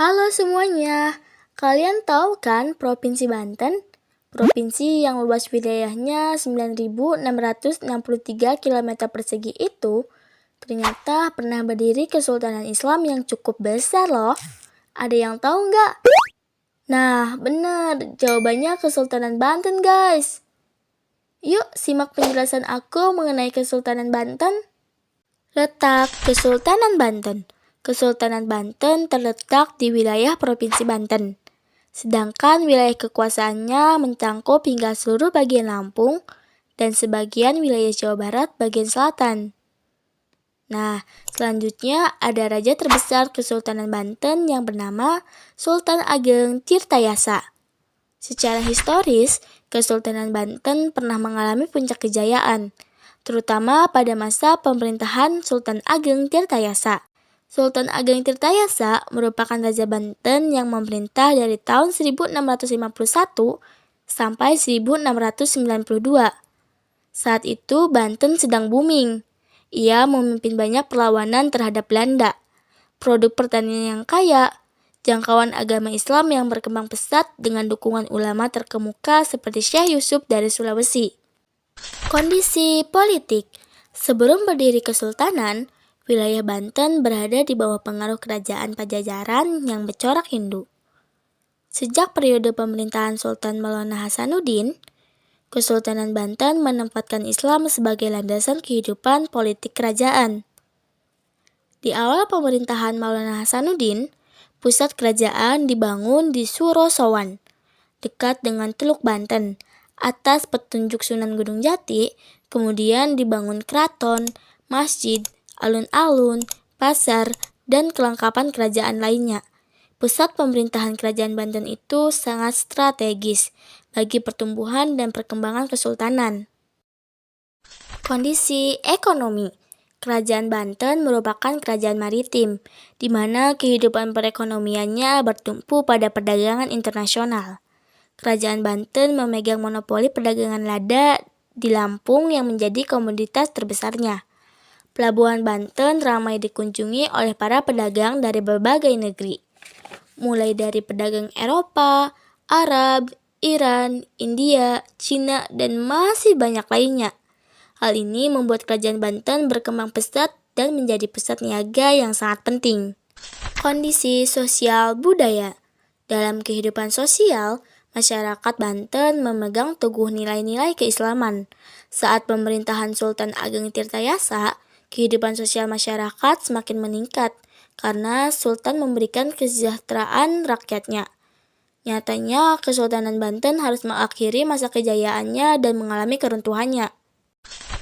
Halo semuanya, kalian tahu kan Provinsi Banten? Provinsi yang luas wilayahnya 9.663 km persegi itu ternyata pernah berdiri Kesultanan Islam yang cukup besar loh. Ada yang tahu nggak? Nah, benar, jawabannya Kesultanan Banten guys. Yuk simak penjelasan aku mengenai Kesultanan Banten. Letak Kesultanan Banten. Kesultanan Banten terletak di wilayah Provinsi Banten. Sedangkan wilayah kekuasaannya mencakup hingga seluruh bagian Lampung dan sebagian wilayah Jawa Barat bagian selatan. Nah, selanjutnya ada raja terbesar Kesultanan Banten yang bernama Sultan Ageng Tirtayasa. Secara historis, Kesultanan Banten pernah mengalami puncak kejayaan, terutama pada masa pemerintahan Sultan Ageng Tirtayasa. Sultan Ageng Tirtayasa merupakan Raja Banten yang memerintah dari tahun 1651 sampai 1692. Saat itu Banten sedang booming. Ia memimpin banyak perlawanan terhadap Belanda, produk pertanian yang kaya, jangkauan agama Islam yang berkembang pesat dengan dukungan ulama terkemuka seperti Syekh Yusuf dari Sulawesi. Kondisi politik. Sebelum berdiri Kesultanan, wilayah Banten berada di bawah pengaruh kerajaan Pajajaran yang bercorak Hindu. Sejak periode pemerintahan Sultan Maulana Hasanuddin, Kesultanan Banten menempatkan Islam sebagai landasan kehidupan politik kerajaan. Di awal pemerintahan Maulana Hasanuddin, pusat kerajaan dibangun di Surosowan, dekat dengan Teluk Banten. Atas petunjuk Sunan Gunung Jati, kemudian dibangun keraton, masjid, alun-alun, pasar, dan kelengkapan kerajaan lainnya. Pusat pemerintahan kerajaan Banten itu sangat strategis bagi pertumbuhan dan perkembangan kesultanan. Kondisi ekonomi. Kerajaan Banten merupakan kerajaan maritim, di mana kehidupan perekonomiannya bertumpu pada perdagangan internasional. Kerajaan Banten memegang monopoli perdagangan lada di Lampung yang menjadi komoditas terbesarnya. Pelabuhan Banten ramai dikunjungi oleh para pedagang dari berbagai negeri, mulai dari pedagang Eropa, Arab, Iran, India, Cina, dan masih banyak lainnya. Hal ini membuat kerajaan Banten berkembang pesat dan menjadi pusat niaga yang sangat penting. Kondisi sosial budaya. Dalam kehidupan sosial, masyarakat Banten memegang teguh nilai-nilai keislaman. Saat pemerintahan Sultan Ageng Tirtayasa, kehidupan sosial masyarakat semakin meningkat karena Sultan memberikan kesejahteraan rakyatnya. Nyatanya, Kesultanan Banten harus mengakhiri masa kejayaannya dan mengalami keruntuhannya.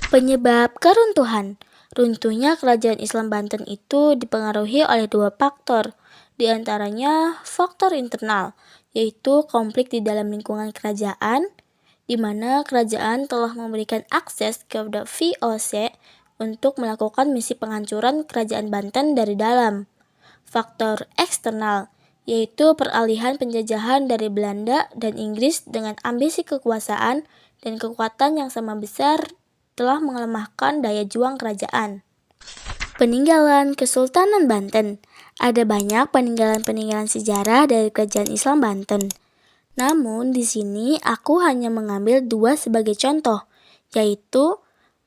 Penyebab keruntuhan. Runtuhnya kerajaan Islam Banten itu dipengaruhi oleh dua faktor, di antaranya faktor internal, yaitu konflik di dalam lingkungan kerajaan, di mana kerajaan telah memberikan akses kepada VOC untuk melakukan misi penghancuran kerajaan Banten dari dalam. Faktor eksternal, yaitu peralihan penjajahan dari Belanda dan Inggris dengan ambisi kekuasaan dan kekuatan yang sama besar telah melemahkan daya juang kerajaan. Peninggalan Kesultanan Banten. Ada banyak peninggalan-peninggalan sejarah dari kerajaan Islam Banten. Namun di sini aku hanya mengambil dua sebagai contoh, yaitu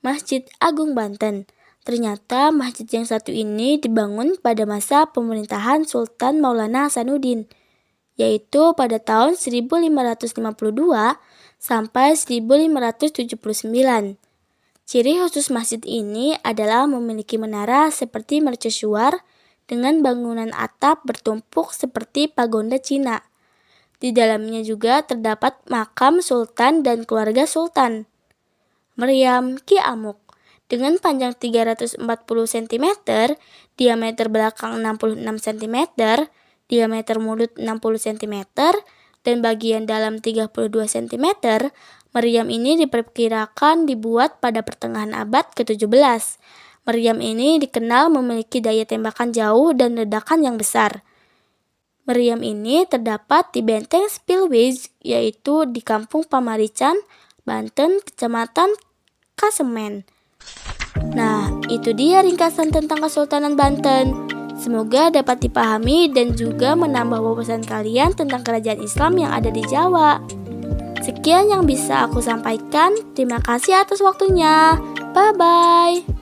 Masjid Agung Banten. Ternyata masjid yang satu ini dibangun pada masa pemerintahan Sultan Maulana Hasanuddin, yaitu pada tahun 1552 sampai 1579. Ciri khusus masjid ini adalah memiliki menara seperti mercusuar dengan bangunan atap bertumpuk seperti pagoda Cina. Di dalamnya juga terdapat makam sultan dan keluarga sultan. Meriam Ki Amuk dengan panjang 340 cm, diameter belakang 66 cm, diameter mulut 60 cm, dan bagian dalam 32 cm, meriam ini diperkirakan dibuat pada pertengahan abad ke-17. Meriam ini dikenal memiliki daya tembakan jauh dan ledakan yang besar. Meriam ini terdapat di Benteng Spillway, yaitu di Kampung Pamarican, Banten, Kecamatan Kasemen. Nah, itu dia ringkasan tentang Kesultanan Banten. Semoga dapat dipahami dan juga menambah wawasan kalian tentang kerajaan Islam yang ada di Jawa. Sekian yang bisa aku sampaikan. Terima kasih atas waktunya. Bye-bye.